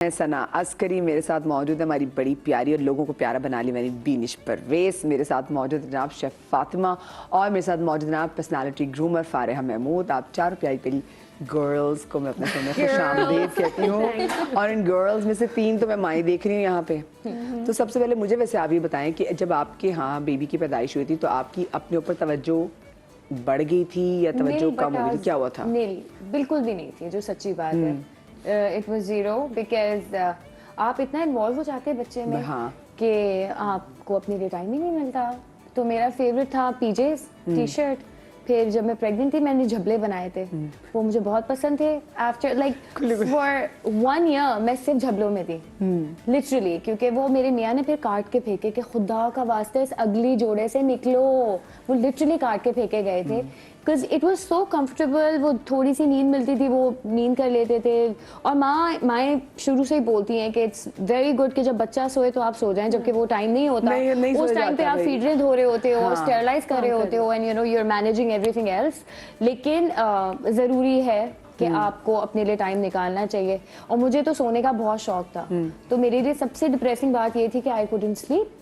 सना अस्करी मेरे साथ मौजूद है, हमारी बड़ी प्यारी और लोगों को प्यारा बनाने वाली बीनिश परवेज मेरे साथ मौजूद है, जनाब शेफ फातिमा, और मेरे साथ मौजूद जनाब पर्सनालिटी ग्रूमर फारिहा महमूद। आप चारों प्यारी प्यारी गर्ल्स को मैं अपने शो में खुशामदीद कहती हूँ, और इन गर्ल्स में से 3 तो मैं माई देख रही हूँ यहाँ पे। तो सबसे पहले मुझे वैसे आप ये बताएं कि जब आपके यहाँ बेबी की पैदाइश हुई थी तो आपकी अपने ऊपर तवज्जो बढ़ गई थी या तवज्जो कम हो गई थी, क्या हुआ था? नहीं, बिल्कुल भी नहीं थी, जो सच्ची बात है। इट वाज जीरो, बिकॉज आप इतना इन्वॉल्व हो जाते हैं बच्चे में कि आपको अपने लिए टाइम ही नहीं मिलता। तो मेरा फेवरेट था पीजेस, टी शर्ट। फिर जब मैं प्रेग्नेंट थी मैंने झबले बनाए थे, वो मुझे बहुत पसंद थे। आफ्टर लाइक फॉर 1 ईयर मैं सिर्फ झबलों में थी लिटरली, क्योंकि वो मेरे मियाँ ने फिर काट के फेंके कि खुदा का वास्ते इस अगली जोड़े से निकलो। वो लिटरली काट के फेंके गए थे, because it was so comfortable. वो थोड़ी सी नींद मिलती थी, वो नींद कर लेते थे। और माएँ शुरू से ही बोलती हैं कि इट्स वेरी गुड कि जब बच्चा सोए तो आप सो जाएं, जबकि वो टाइम नहीं होता। उस टाइम पे आप फीडरें धो रहे होते हो, स्टेरलाइज कर रहे होते हो, and you know you are managing everything else. लेकिन ज़रूरी है कि आपको अपने लिए टाइम निकालना चाहिए। और मुझे तो सोने का बहुत शौक था, तो मेरे लिए सबसे डिप्रेसिंग बात ये थी कि आई कुडंट स्लीप।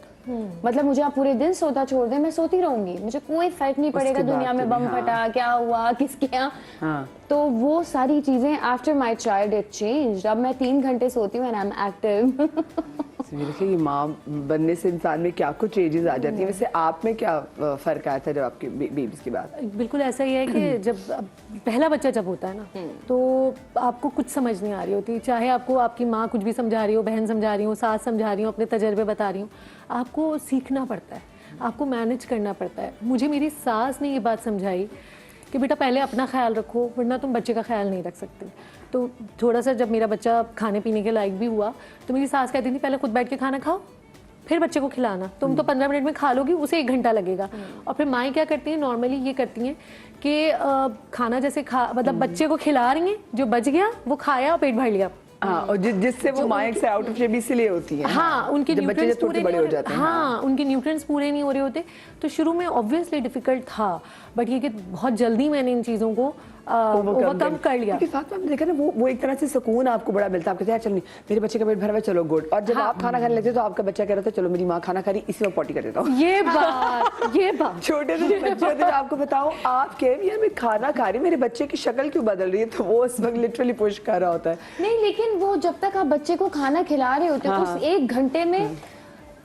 मतलब मुझे आप पूरे दिन सोता छोड़ दें, मैं सोती रहूंगी, मुझे कोई फर्क नहीं पड़ेगा दुनिया में बम फटा क्या हुआ किसके यहाँ। तो वो सारी चीजें after my child it changed. अब मैं 3 घंटे सोती हूँ एंड आई एम एक्टिव। देखिए, ये माँ बनने से इंसान में क्या कुछ चेंजेस आ जाती है। वैसे आप में क्या फर्क आया था जब आपके बेबीज की बात? बिल्कुल ऐसा ही है कि जब पहला बच्चा जब होता है ना, तो आपको कुछ समझ नहीं आ रही होती, चाहे आपको आपकी माँ कुछ भी समझा रही हो, बहन समझा रही हो, सास समझा रही हो, अपने तजर्बे बता रही हो, आपको सीखना पड़ता है, आपको मैनेज करना पड़ता है। मुझे मेरी सास ने ये बात समझाई कि बेटा पहले अपना ख्याल रखो, वरना तुम बच्चे का ख्याल नहीं रख सकते। तो थोड़ा सा जब मेरा बच्चा खाने पीने के लायक भी हुआ तो मेरी सास कहती थी पहले खुद बैठ के खाना खाओ फिर बच्चे को खिलाना, तुम तो 15 मिनट में खा लोगी, उसे 1 घंटा लगेगा। और फिर माएँ क्या करती हैं, नॉर्मली ये करती हैं कि खाना जैसे मतलब बच्चे को खिला रही हैं, जो बच गया वो खाया और पेट भर लिया। हाँ, और जिससे वो माइंड से आउट ऑफ शेप इसलिए होती है। हाँ, उनके न्यूट्रिएंट्स पूरे नहीं हो जाते। हाँ, उनके न्यूट्रिएंट्स पूरे नहीं हो रहे होते। तो शुरू में ऑब्वियसली डिफिकल्ट था, बट ये कि बहुत जल्दी मैंने इन चीज़ों को ओवरकम कर लिया। आपने देखा ना, वो एक तरह से सुकून आपको बड़ा मिलता है। आप कहते हैं चल नहीं मेरे बच्चे का पेट भरा हुआ, चलो गुड। और जब आप खाना खाने लगते तो आपका बच्चा कह रहा था चलो मेरी माँ खाना खा रही, इसी में पॉटी कर देता हूँ। ये बात छोटे से बच्चे होते हैं, आपको बताऊँ, आप कह यार मैं खाना खा रही, मेरे बच्चे की शक्ल क्यों बदल रही है, तो वो उस वक्त लिटरली पुश कर रहा होता है। नहीं, लेकिन वो जब तक आप बच्चे को खाना खिला रहे होते हो उस 1 घंटे में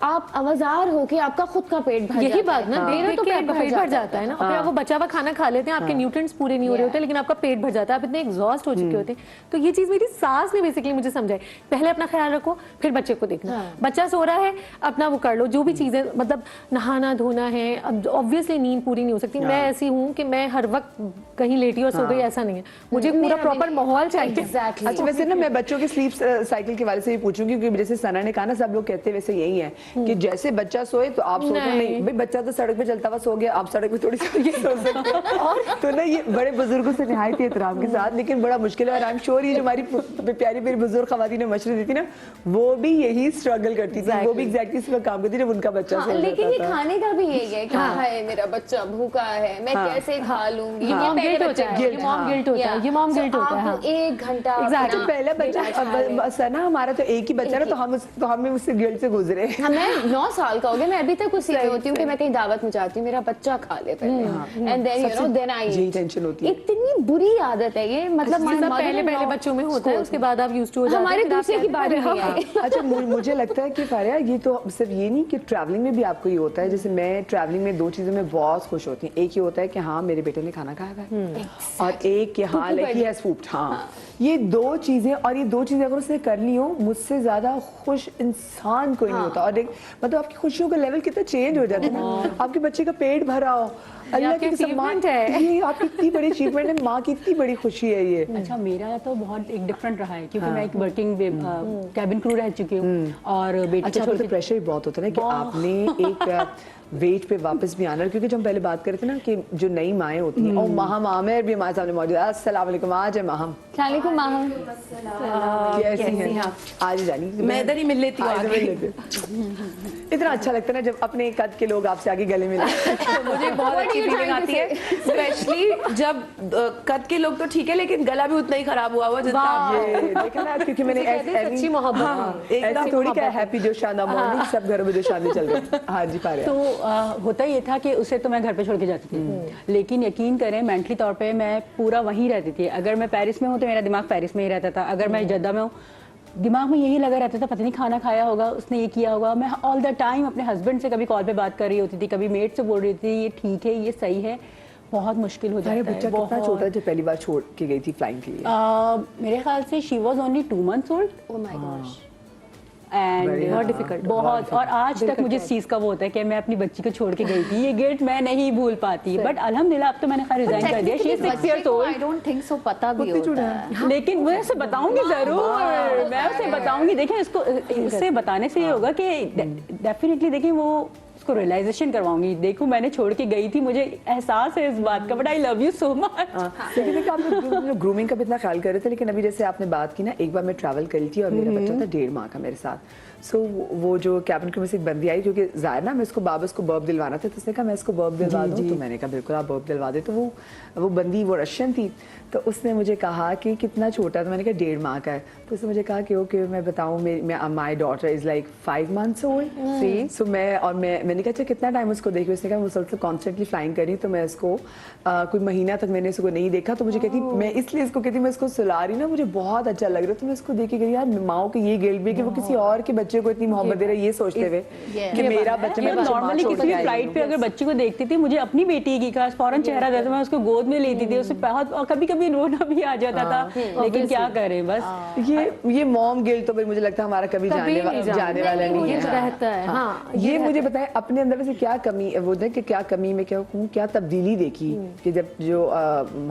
आप आवाजार हो कि आपका खुद का पेट भर यही बात ना, देख तो के आपका पेट भर जाता है ना। और फिर आप वो बचा हुआ खाना खा लेते हैं, आपके न्यूट्रिएंट्स पूरे नहीं हो रहे होते, लेकिन आपका पेट भर जाता है, आप इतने एग्जॉस्ट हो चुके होते हैं। तो ये चीज मेरी सास ने बेसिकली मुझे समझाई, पहले अपना ख्याल रखो फिर बच्चे को देखना। बच्चा सो रहा है अपना वो कर लो, जो भी चीजें मतलब नहाना धोना है। अब ऑब्वियसली नींद पूरी नहीं हो सकती, मैं ऐसी हूँ कि मैं हर वक्त कहीं लेटी और सो गई, ऐसा नहीं है, मुझे पूरा प्रॉपर माहौल चाहिए। अच्छा, वैसे ना मैं बच्चों के स्लीप साइकिल के बारे से भी पूछूंगी, क्योंकि जैसे सना ने कहा ना, सब लोग कहते हैं वैसे यही है कि जैसे बच्चा सोए तो आप सो नहीं। भाई बच्चा तो सड़क पे चलता हुआ सो गया, आप सड़क पे थोड़ी सो सकते हो। और तो ना ये बड़े बुजुर्गों से निहायत एहतराम के साथ, लेकिन बड़ा मुश्किल है। और आई एम श्योर ये जो हमारी प्यारी प्यारी बुजुर्ग खवातीन ने मशवरे दी थी ना, वो भी यही स्ट्रगल करती थी, वो भी एग्जैक्टली इस वक्त काम करती जब उनका बच्चा सो जाता था। लेकिन ये खाने का भी यही है कि हाय मेरा बच्चा भूखा है, मैं कैसे खा लूंगी। ये मॉम गिल्ट होता है, ये मॉम गिल्ट होता है। 1 घंटा पहले बच्चा सना हमारा तो एक ही बच्चा ना, तो हमें उससे गिल्ट से गुजरे। मैं 9 साल का हो गया, मैं अभी तक उसी में होती हूँ कि मैं कहीं दावत में जाती हूँ, मेरा बच्चा खा ले पहले, and then you know then I यही टेंशन होती है। इतनी बुरी आदत है ये, मतलब पहले बच्चों में होता है, उसके बाद आप यूज्ड टू हो जाते हैं। हमारे दूसरे की बारी नहीं आई। अच्छा, मुझे लगता है कि फारिया ये तो सिर्फ ये नहीं कि ट्रैवलिंग में भी आपको ये होता है। जैसे मैं ट्रैवलिंग में 2 चीज़ों में बहुत खुश होती हूँ। एक ये होता है कि हाँ मेरे बेटे ने खाना खाया है, और एक कि हाँ लाइक ही हैज फूड। हाँ, ये 2 चीज़ें, और ये 2 चीज़ें अगर उसने कर ली हो, मुझसे ज़्यादा खुश इंसान कोई नहीं होता। और एक मतलब आपकी खुशियों का लेवल कितना चेंज हो जाता है ना। आपके बच्चे का पेट भरा हो, अल्लाह की सम्मान है, ये आपकी इतनी बड़ी अचीवमेंट है, माँ की इतनी बड़ी खुशी है ये। अच्छा, मेरा तो बहुत एक डिफरेंट रहा है, क्योंकि मैं एक वर्किंग कैबिन क्रू रह चुकी हूँ, और बेटी अच्छा, तो प्रेशर भी बहुत होता है ना कि आपने एक वेट पे वापस भी आना। क्योंकि जब हम पहले बात करते थे ना कि जो नई माएँ होती हैं, और माहम आमिर भी हमारे सामने मौजूद है। अस्सलाम वालेकुम। आज है माहम। माहम कैसी हैं आप? आज जानी मैं इधर ही मिल लेती हूँ। इतना अच्छा लगता है ना जब अपने कद के लोग आपसे आगे गले मिले। मुझे बहुत अच्छी फीलिंग आती है, स्पेशली जब कद के लोग तो ठीक है लेकिन गला भी उतना ही खराब हुआ जितना आप देखा ना, क्योंकि मैंने सच्ची मोहब्बत। एकदम थोड़ी क्या हैप्पी जो शानदार मॉर्निंग, सब घरों में जो शादी चल रही। हाँ जी पारे। तो होता ये था कि उसे तो मैं घर पे छोड़ के जाती थी, लेकिन यकीन करें मेंटली तौर पे मैं पूरा वहीं रहती थी। अगर मैं पेरिस में हूँ तो मेरा दिमाग पेरिस में ही रहता था, अगर मैं जद्दा में हूँ दिमाग में यही लगा रहता था, पता नहीं खाना खाया होगा उसने, ये किया होगा। मैं ऑल द टाइम अपने हस्बैंड से कभी कॉल पे बात कर रही होती थी, कभी मेट से बोल रही थी ये ठीक है, ये सही है। बहुत मुश्किल हो जाता है। बच्चा कितना छोटा जो पहली बार छोड़ के गई थी फ्लाइंग के लिए? मेरे ख्याल से she was only 2 months old. Oh my gosh. And बहुत difficult, बहुत, और आज तक मुझे इस चीज का वो होता है कि मैं अपनी बच्ची को छोड़ के गई थी, ये गिल्ट मैं नहीं भूल पाती। बट अल्हम्दुलिल्लाह अब तो मैंने खैर रिजाइन कर दिया। She is 6 years old। I don't think so, पता भी होता है। लेकिन मैं उसे बताऊंगी जरूर, मैं उसे बताऊंगी। देखिए इसको, उससे बताने से ये होगा कि डेफिनेटली देखिए वो उसको रियलाइजेशन करवाऊंगी, देखो मैंने छोड़ के गई थी, मुझे एहसास है इस बात का, but I love you so much. लेकिन देखिए आप लोग ग्रूमिंग का भी इतना ख्याल कर रहे थे, लेकिन अभी जैसे आपने बात की ना, एक बार मैं ट्रैवल करी थी और मेरा बच्चा था 1.5 माह का मेरे साथ। सो वो जो कैबिन क्रू में से एक बंदी आई, क्योंकि जाहिर ना मैं इसको बाबा को बर्ब दिलवाना था, तो उसने कहा मैं इसको बर्ब दिलवा दूँ, तो मैंने कहा बिल्कुल आप बर्ब दिलवा दे। तो वो बंदी वो रशियन थी, तो उसने मुझे कहा कि कितना छोटा, तो मैंने कहा 1.5 माह का है। तो उसने मुझे कहा कि ओके मैं बताऊँ, my daughter is like 5 months old. So मैंने कहा अच्छा कितना टाइम उसको देखी? उसने कहा मुसलसल कॉन्स्टेंटली फ्लाइंग करी, तो मैं इसको कोई महीना तक मैंने इसको नहीं देखा। तो मुझे कहती, मैं इसलिए इसको कहती मैं इसको सुला रही ना, मुझे बहुत अच्छा लग रहा है। तो मैं इसको देख के कही यार माओ की ये गिल्ट भी कि वो किसी और के बच्चे को इतनी मोहब्बत दे रहा है, ये सोचते हुए कि मेरा बच्चा। मैं नॉर्मली किसी भी फ्लाइट पे अगर बच्ची को देखती थी, मुझे अपनी बेटी की खास फौरन चेहरा रहता, मैं उसको गोद में लेती थी, उससे बहुत, और कभी कभी रोना भी आ जाता था, लेकिन क्या करें बस। ये मॉम गिल्ट तो भाई मुझे लगता है हमारा कभी जाने वाला नहीं है। रहता है। हाँ, ये मुझे बताएं अपने अंदर से क्या कमी वो कि क्या कमी में क्या तब्दीली देखी कि जब जो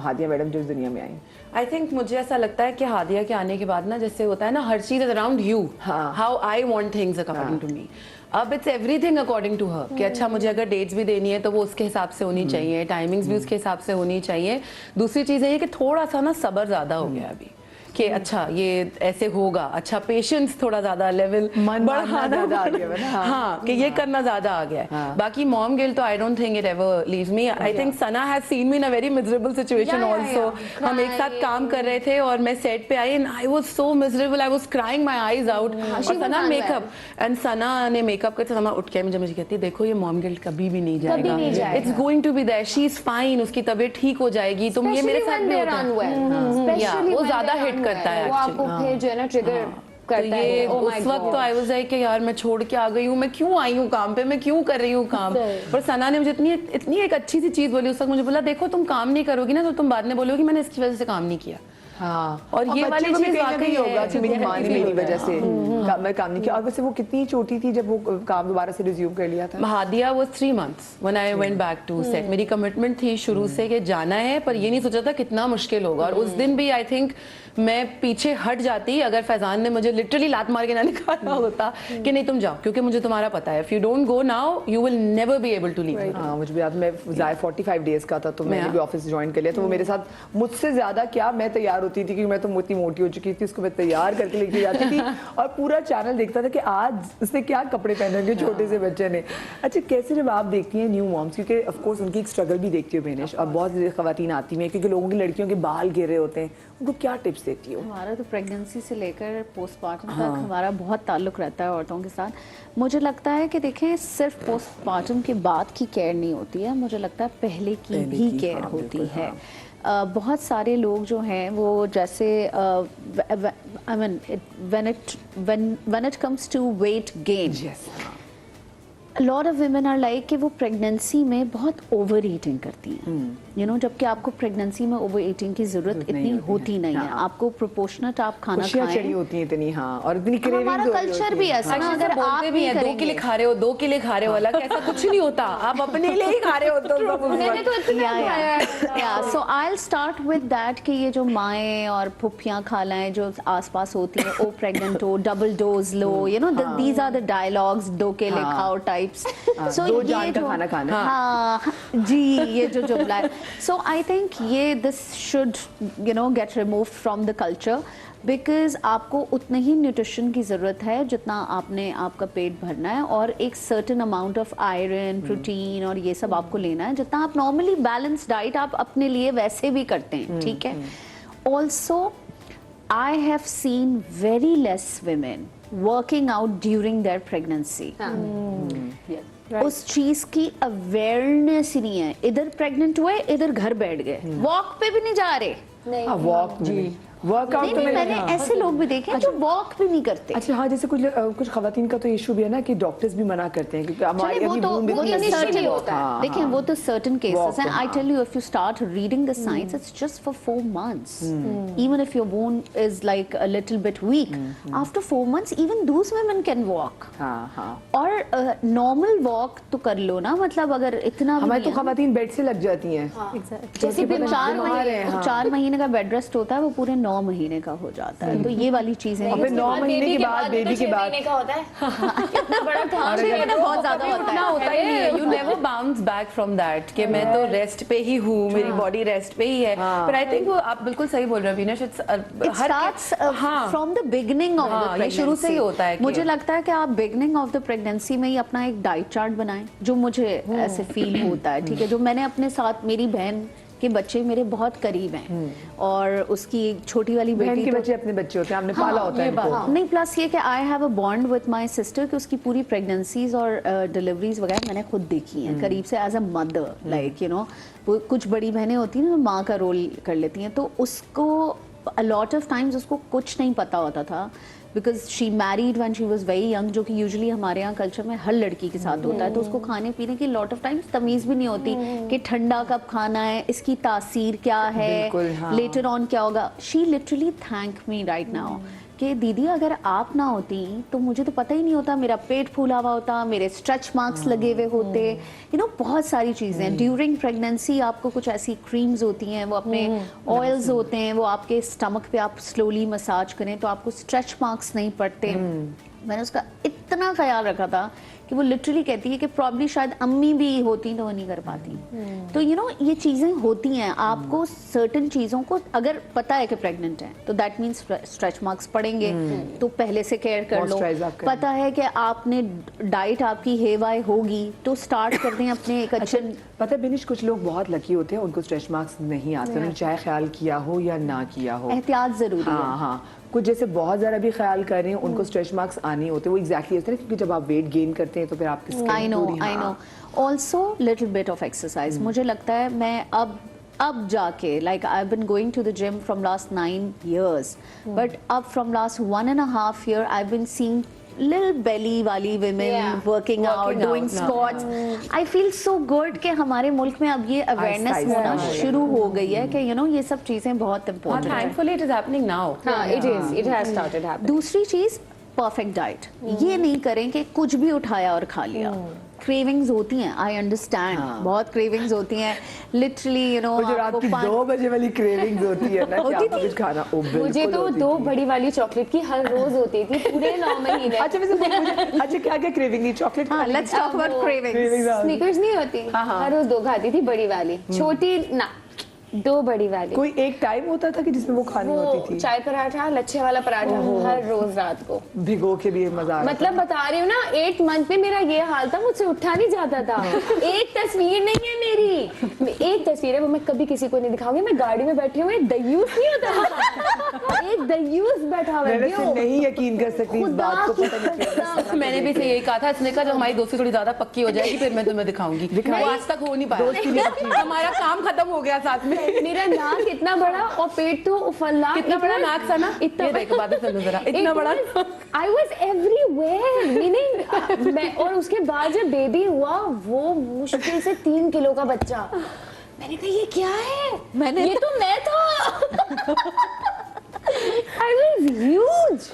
हादिया मैडम जो इस दुनिया में आई? आई थिंक मुझे ऐसा लगता है कि हादिया के आने के बाद ना, जैसे होता है ना हर चीज around you, how I want things according to me. अब it's everything according to her कि अच्छा मुझे अगर डेट्स भी देनी है तो वो उसके हिसाब से होनी चाहिए, टाइमिंग्स भी उसके हिसाब से होनी चाहिए। दूसरी चीज़ है कि थोड़ा सा ना सब्र ज़्यादा हो गया अभी कि अच्छा ये ऐसे होगा, अच्छा पेशेंस थोड़ा ज्यादा लेवल बढ़ाना आ गया। हाँ कि ये करना ज्यादा आ गया है। बाकी मॉम गिल्ट तो I don't think it ever leaves me. I think Sana has seen me in a very miserable situation also. हम एक साथ काम कर रहे थे और मैं सेट पे I and I was so miserable, I was crying my eyes out. और सना मेकअप एंड सना ने मेकअप करते समय उठ के मुझे कहती है देखो ये मॉम गिल्ट कभी भी नहीं जाएगा, it's going to be there, she is fine, उसकी तबीयत ठीक हो जाएगी, तुम ये मेरे साथ भी होता है, वो ज्यादा हिट करता है, वो आपको फिर जो है ना ट्रिगर करता है। उस वक्त तो आई वाज लाइक कि यार मैं छोड़ के आ गई हूँ, मैं क्यों आई हूँ काम पे, मैं क्यों कर रही हूँ काम। पर सना ने मुझे इतनी एक अच्छी सी चीज बोली उस वक्त, मुझे बोला देखो तुम काम नहीं करोगी ना तो तुम बाद में बोलोगी मैंने इसकी वजह से काम नहीं किया। हाँ, और ये वाली चीज वाकई होगा कि मेरी माँ ने मेरी वजह से मैं काम नहीं किया। और वैसे वो कितनी छोटी थी जब वो काम दोबारा से रिज्यूम कर लिया था? Hadiya was 3 months when I went back to set. मेरी कमिटमेंट थी शुरू से कि जाना है, पर ये नहीं सोचा था कितना मुश्किल होगा। और उस दिन भी आई थिंक मैं पीछे हट जाती अगर फैजान ने मुझे लिटरली लात मार के ना निकाला होता कि नहीं तुम जाओ, क्योंकि मुझे तुम्हारा पता है if you don't go now you will never be able to leave. हाँ, मुझे भी याद, मैं 45 डेज का था तो मैंने भी ऑफिस ज्वाइन कर लिया। तो वो मेरे साथ मुझसे ज्यादा क्या मैं तैयार होती थी, क्योंकि मैं तो मोटी मोटी हो चुकी थी, उसको मैं तैयार करके लेके जाती थी और पूरा चैनल देखता था कि आज उसने क्या कपड़े पहने होंगे छोटे से बच्चे ने। अच्छा, कैसे जब आप देखती हैं न्यू मॉम्स, क्योंकि ऑफ कोर्स उनकी एक स्ट्रगल भी देखती हो बेनिश, और बहुत खवातीन आती हैं क्योंकि लोगों की लड़कियों के बाल गिर रहे होते हैं, उनको क्या टिप्स देती हो? हमारा तो प्रेगनेंसी से लेकर पोस्टमार्टम तक हमारा बहुत ताल्लुक रहता है औरतों के साथ। मुझे लगता है कि देखें सिर्फ पोस्टमार्टम के बाद की केयर नहीं होती है, मुझे लगता है पहले की भी केयर होती है। बहुत सारे लोग जो हैं वो जैसे I mean when it comes to weight gain, lot of women are like कि वो प्रेगनेंसी में बहुत ओवर ईटिंग करती हैं, यू नो, जबकि आपको प्रेगनेंसी में ओवर ईटिंग की जरूरत इतनी होती नहीं है। आपको प्रोपोर्शनट आप खाना खाएं होती है इतनी, हाँ, और इतनी क्रेविंग्स हमारा कल्चर भी ऐसा ना, अगर आप भी है 2 के लिए खा रहे हो 2 के लिए खा रहे हो, अलग ऐसा कुछ नहीं होता, आप अपने लिए ही खा रहे होते हो। मैंने तो इतना खाया है। So I will start with that कि ये जो माएँ और फुफ्फियाँ खालाएं जो आसपास होती हैं, ओ प्रेग्नेंट हो, डबल डोज लो, you know, these are the dialogues, 2 केले खाओ टाइप टाइप्स सो दो जान का खाना खाना। हाँ जी, ये जो जुमला है, सो आई थिंक ये this should get remove from the culture, because आपको उतने ही न्यूट्रिशन की ज़रूरत है जितना आपने आपका पेट भरना है, और एक certain amount of iron, protein और ये सब आपको लेना है जितना आप नॉर्मली बैलेंस डाइट आप अपने लिए वैसे भी करते हैं, ठीक है। Also I have seen very less women working out during their pregnancy. उस चीज की अवेयरनेस ही नहीं है, इधर प्रेग्नेंट हुए इधर घर बैठ गए, वॉक पे भी नहीं जा रहे। वॉक जी, वर्कआउट नहीं, तो नहीं, मैंने ऐसे लोग भी देखे हैं जो वॉक भी नहीं करते। अच्छा हाँ, जैसे कुछ खवातीन का तो इशू भी है ना कि डॉक्टर्स भी मना करते हैं क्योंकि हमारी चलिए, अभी वो womb तो इतनी सर्टेन होता है। देखिए, वो तो सर्टेन केसेस हैं। आई हाँ। Tell you, if you start reading the science, it's just for 4 months. Even if your bone is like a little bit weak, after 4 months, even those women can walk. हाँ हाँ, और normal walk तो कर लो ना, मतलब अगर इतना भी हमारी तो नहीं है। खवातीन बेड से लग जाती हैं। जैसे पता नहीं 4 बीमार हैं, हाँ। 4 महीने का बेड रेस्ट होता है, वो पूरे 9 महीने का हो जाता है। तो ये वाली चीजें और फिर 9 महीने के बाद बेबी के बाद का होता है इतना बड़ा था, बहुत ज्यादा होता उतना है। होता ही नहीं है, you never bounce back from that कि मैं तो रेस्ट पे ही हूँ, मेरी बॉडी रेस्ट पे ही है। पर आई थिंक वो आप बिल्कुल सही बोल रहे हो Vinesh, It starts from the beginning of the हाँ, ये pregnancy. शुरू से ही होता है कि- मुझे लगता है कि आप बिगनिंग ऑफ द प्रेगनेंसी में ही अपना एक डाइट चार्ट बनाएं, जो मुझे ऐसे फील होता है, ठीक है। जो मैंने अपने साथ, मेरी बहन के बच्चे मेरे बहुत करीब हैं, और उसकी एक छोटी वाली बहन बेटी के तो बच्चे अपने बच्चे होते हैं, आपने पाला होता है इनको। नहीं, प्लस ये कि I have a bond with my sister कि उसकी पूरी प्रेगनेंसीज और डिलीवरीज वगैरह मैंने खुद देखी हैं करीब से, एज अ मदर, लाइक कुछ बड़ी बहनें होती हैं ना, माँ का रोल कर लेती हैं, तो उसको a lot of times उसको कुछ नहीं पता होता था, because she married when she was very young, जो कि यूजुअली हमारे यहाँ कल्चर में हर लड़की के साथ होता है। तो उसको खाने पीने की लॉट ऑफ टाइम्स तमीज़ भी नहीं होती कि ठंडा कब खाना है, इसकी तासीर क्या बिल्कुल, है, हाँ। लेटर ऑन क्या होगा। She literally thank me right now कि दीदी अगर आप ना होती तो मुझे तो पता ही नहीं होता, मेरा पेट फूला हुआ होता, मेरे स्ट्रेच मार्क्स लगे हुए होते, बहुत सारी चीज़ें। ड्यूरिंग प्रेगनेंसी आपको कुछ ऐसी क्रीम्स होती हैं, वो अपने ऑयल्स होते हैं, वो आपके स्टमक पे आप स्लोली मसाज करें तो आपको स्ट्रेच मार्क्स नहीं पड़ते। मैंने उसका इतना ख्याल रखा था कि वो लिटरली कहती है कि प्रॉब्ली शायद अम्मी भी होती तो वो नहीं कर पाती। तो ये चीज़ें होती हैं, आपको सर्टेन चीज़ों को अगर पता है कि प्रेग्नेंट है तो दैट मीन्स स्ट्रेच मार्क्स पड़ेंगे, तो पहले से केयर कर लो। Moisturize आप करें। पता है कि आपने डाइट आपकी हेवाए होगी तो स्टार्ट कर दें अपने एक अच्छे। पता है बिनिश, कुछ लोग बहुत लकी होते हैं, उनको स्ट्रेच मार्क्स नहीं आते, उन्होंने चाहे ख्याल किया हो या ना किया हो। एहतियात ज़रूरी है। हाँ हाँ, कुछ जैसे बहुत ज़्यादा भी ख्याल कर रहे हैं उनको स्ट्रेच मार्क्स आने होते हैं। वो एग्जैक्टली इस तरह, क्योंकि जब आप वेट गेन करते हैं तो फिर आपकी skin आई नो पूरी, आई नो। हाँ। Also little bit of exercise. मुझे लगता है मैं अब जाके, like I been going to the gym from last 9 years, but अब from last 1.5 year I been seeing little belly वाली women working out, doing squats. I feel so good कि हमारे मुल्क में अब ये awareness आहिस्ता होना आहिस्ता शुरू हो गई है कि ये सब चीजें बहुत important है। Thankfully it is happening now. हाँ, it has started happening. दूसरी चीज, परफेक्ट डाइट। ये नहीं करें कि कुछ भी उठाया और खा लिया। क्रेविंग्स होती हैं, आई अंडरस्टैंड, बहुत क्रेविंग्स होती हैं लिटरली, वो जो रात की 2 बजे वाली क्रेविंग्स होती है ना कि आपको कुछ खाना, ओ बिल्कुल मुझे तो होती 2 थी। बड़ी वाली चॉकलेट की हर रोज होती थी पूरे 9 महीने। अच्छा वैसे अच्छा क्या क्या क्रेविंग थी? चॉकलेट? हाँ, let's talk about cravings. Sneakers नहीं होती, हर रोज 2 खाती थी, बड़ी वाली, छोटी ना, 2 बड़ी वाली। कोई एक टाइम होता था कि जिसमें वो खानी होती वो थी? चाय पराठा, लच्छे वाला पराठा हर रोज रात को। भिगो के भी मजा आ रहा मतलब बता रही हूँ ना, 8 मंथ में मेरा ये हाल था, मुझसे उठा नहीं जाता था। एक तस्वीर नहीं है मेरी, एक तस्वीर है, वो मैं कभी किसी को नहीं दिखाऊंगी। मैं गाड़ी में बैठी हूँ, एक दयूस नहीं होता, एक दयूस बैठा हुआ मैं है। नहीं यकीन कर सकती इस बात को, पता नहीं क्यों। मैंने भी से यही कहा था, इसने कहा जब हमारी दोस्ती थोड़ी ज्यादा पक्की हो जाएगी फिर मैं तुम्हें दिखाऊंगी। वो आज तक हो नहीं पाया, हमारा काम खत्म हो गया साथ में। मेरा नाक इतना बड़ा और पेट तो उफल्ला। कितना बड़ा नाक था ना, इतना ये देखो बातें सुनो जरा, इतना बड़ा। आई वॉज एवरीवेयर, मीनिंग मैं। और उसके बाद जब बेबी हुआ, वो मुश्किल से 3 किलो का बच्चा, मैंने कहा ये क्या है, ये तो मैं था। I was huge.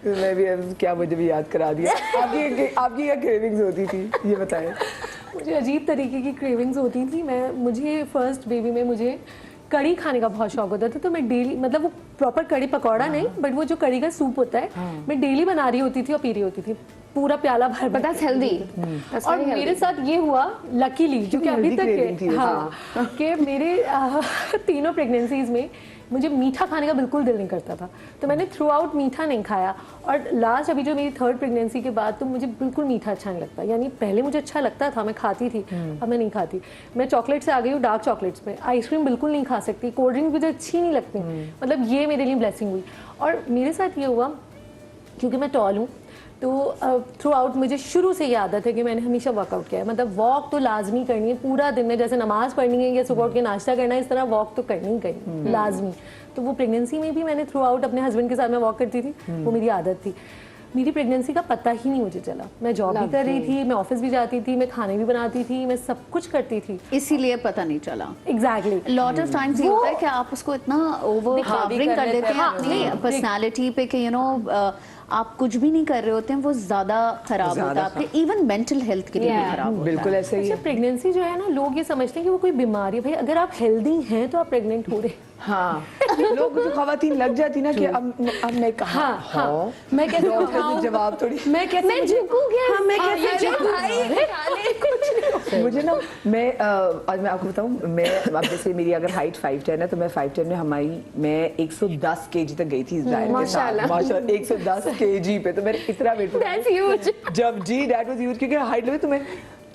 मैं भी अब क्या, मुझे भी याद करा दिया। आपकी क्या क्रेविंग्स होती थी ये बताएं? मुझे अजीब तरीके की क्रेविंग्स होती थी। मुझे फर्स्ट बेबी में मुझे कड़ी खाने का बहुत शौक होता था, तो मैं डेली, मतलब वो प्रॉपर कड़ी पकौड़ा नहीं, बट वो जो कड़ी का सूप होता है, मैं डेली बना रही होती थी और पी रही होती थी। पूरा प्याला भर But that's healthy. That's और very मेरे healthy. साथ ये हुआ लकीली जो कि अभी healthy तक craving थी है, वैसे। हाँ, कि मेरे तीनों प्रेगनेंसीज में मुझे मीठा खाने का बिल्कुल दिल नहीं करता था, तो मैंने थ्रू आउट मीठा नहीं खाया। और लास्ट अभी जो मेरी थर्ड प्रेगनेंसी के बाद तो मुझे बिल्कुल मीठा अच्छा नहीं लगता। यानी पहले मुझे अच्छा लगता था, मैं खाती थी, अब मैं नहीं खाती। मैं चॉकलेट से आ गई हूँ डार्क चॉकलेट्स में, आइसक्रीम बिल्कुल नहीं खा सकती, कोल्ड ड्रिंक मुझे अच्छी नहीं लगती। मतलब ये मेरे लिए ब्लेसिंग हुई। और मेरे साथ ये हुआ क्योंकि मैं टॉल हूँ, तो थ्रू आउट मुझे शुरू से ये आदत है कि मैंने हमेशा वर्कआउट किया है। मतलब वॉक तो लाजमी करनी है पूरा दिन में, जैसे नमाज पढ़नी है या सुबह उठ के नाश्ता करना है, इस तरह वॉक तो करनी ही करनी लाजमी। तो वो प्रेगनेंसी में भी मैंने थ्रू आउट अपने हस्बैंड के साथ मैं वॉक करती थी, वो मेरी आदत थी। मेरी प्रेगनेंसी का पता ही नहीं मुझे चला। मैं जॉब भी कर रही थी, मैं ऑफिस भी जाती थी, मैं खाने भी बनाती थी, मैं सब कुछ करती थी। इसीलिए पता नहीं चला। एग्जैक्टली लॉट ऑफ टाइम्स ये होता है कि आप उसको इतना ओवर कवरिंग कर लेते हैं अपनी पर्सनालिटी पे कि आप कुछ भी नहीं कर रहे होते हैं, वो ज्यादा खराब होता है आपके इवन मेंटल हेल्थ के लिए भी खराब होता है। बिल्कुल ऐसे ही अच्छा, प्रेगनेंसी जो है ना, लोग ये समझते हैं कि वो कोई बीमारी है। भाई अगर आप हेल्दी हैं तो आप प्रेग्नेंट हो रहे हैं। हाँ लोग जो खवातीन लग जाती ना कि अब मैं कहाँ हूँ, मैं कैसे डॉक्टर से उठाऊं? जवाब थोड़ी मैं कैसे झुकूं क्या? हाँ, मैं कैसे मुझे ना मैं आज मैं आपको बताऊं, मैं अब जैसे मेरी अगर हाइट 5'10" है तो मैं 5'10" में मैं 110 kg तक गई थी इस डायट के साथ। माशाल्लाह 110 kg पे, तो मैंने इतना वेट That's huge. जब जी दैट वाज ह्यूज, क्योंकि हाइट लेवल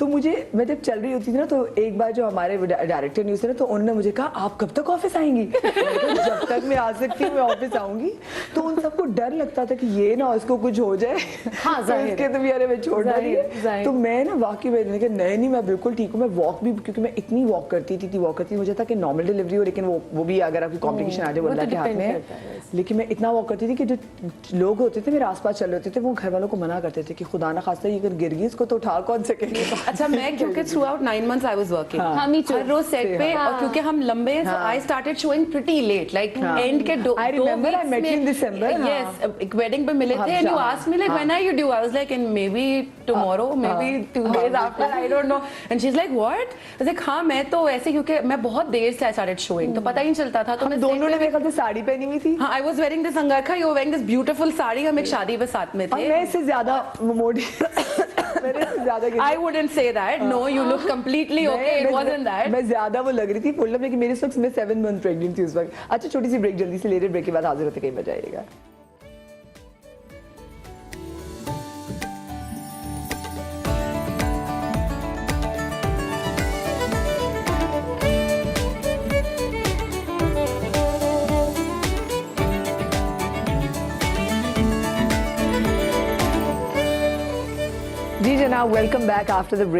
तो मुझे मैं जब चल रही होती थी ना, तो एक बार जो हमारे डायरेक्टर न्यूज़ थे ना, तो उन्होंने मुझे कहा आप कब तक ऑफिस आएंगी? जब तक मैं आ सकती हूँ मैं ऑफिस आऊंगी। तो उन सबको डर लगता था कि ये ना उसको कुछ हो जाए, हाँ, तो इसके तो भी अरे मैं छोड़ना नहीं है। जाहिर। तो मैं ना वाकई में नहीं मैं बिल्कुल ठीक हूँ। मैं वॉक भी, क्योंकि मैं इतनी वॉक करती थी मुझे था कि नॉर्मल डिलीवरी हो, लेकिन वो भी अगर आपकी कॉम्प्लिकेशन आ जाए वो अल्लाह के हाथ में है। लेकिन मैं इतना वॉक करती थी कि जो लोग होते थे मेरे आसपास चल रहे होते थे, वो घर वालों को मना करते थे कि खुदा ना खास्ता ये अगर गिर गई इसको तो उठा कौन सकेगा। अच्छा, मैं क्योंकि through out 9 months I was working, हाँ, me too. हर रोज सेट पे, और क्योंकि हम लंबे हैं, so I started showing pretty late, like end के दो I remember I weeks met you in में, December, yes, एक wedding पे मिले थे, and you हाँ, asked me like when are you due? I was like, and maybe tomorrow, maybe 2 days after, I don't know, and she's like what? I was like हाँ, मैं तो ऐसे, क्योंकि मैं बहुत देर से I started showing, तो पता ही नहीं चलता था। तो हम मैं दोनों ने मेरे ख्याल से साड़ी पहनी हुई थी। हाँ, I was wearing this अंगरखा, you were wearing this beautiful sari, हम एक शादी पे साथ में और थे। मैं इससे ज्यादा मोटी मेरे से ज्यादा I wouldn't say that, no, you look completely okay, it wasn't that. मैं ज्यादा वो लग रही थी फुल, लेकिन मेरे वक्त मैं 7 month प्रेग्नेंट थी उस वक्त। अच्छा छोटी सी ब्रेक, जल्दी से ले रहे, ब्रेक के बाद हाजिर होते कहीं बजाइएगा। जी जनाब, welcome back after the break.